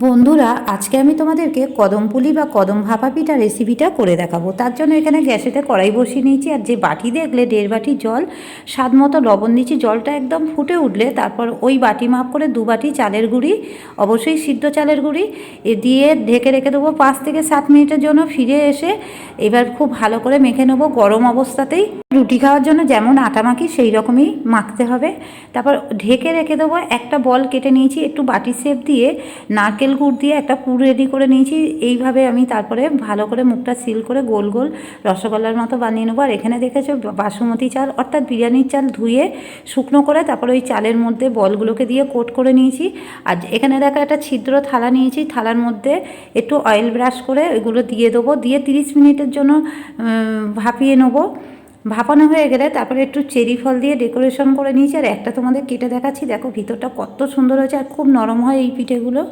বন্ধুরা, আজকে আমি তোমাদেরকে কদম পুলি বা কদম ভাপা পিঠা রেসিপিটা করে দেখাবো। তার জন্য এখানে গ্যাসেতে কড়াই বসিয়ে নিয়েছি, আর যে বাটি দেখলে 1.5 বাটি জল, স্বাদ মতো লবণ দিচ্ছি। জলটা একদম ফুটে উঠলে তারপর ওই বাটি মাপ করে 2 বাটি চালের গুঁড়ি, অবশ্যই সিদ্ধ চালের গুঁড়ি দিয়ে ঢেকে রেখে দেবো 5 থেকে 7 মিনিটের জন্য। ফিরে এসে এবার খুব ভালো করে মেখে নেবো গরম অবস্থাতেই। রুটি খাওয়ার জন্য যেমন আটা মাখি সেই রকমই মাখতে হবে। তারপর ঢেকে রেখে দেবো। একটা বল কেটে নিয়েছি, একটু বাটি শেপ দিয়ে নারকেল গুড় দিয়ে একটা পুর রেডি করে নিয়েছি। এইভাবে আমি তারপরে ভালো করে মুখটা সিল করে গোল গোল রসগোল্লার মতো বানিয়ে নেবো। আর এখানে দেখেছো বাসমতি চাল অর্থাৎ বিরিয়ানির চাল ধুয়ে শুকনো করে তারপরে ওই চালের মধ্যে বলগুলোকে দিয়ে কোট করে নিয়েছি। আর এখানে দেখো একটা ছিদ্র থালা নিয়েছি, থালার মধ্যে একটু অয়েল ব্রাশ করে ওইগুলো দিয়ে দেবো। দিয়ে 30 মিনিটের জন্য ভাপিয়ে নেবো। ভাপানো হয়ে গেলে তারপরে একটু চেরি ফল দিয়ে ডেকোরেশন করে নিয়েছি। আর একটা তোমাদের কেটে দেখাচ্ছি, দেখো ভিতরটা কত সুন্দর হয়েছে আর খুব নরম হয় এই পিঠেগুলো।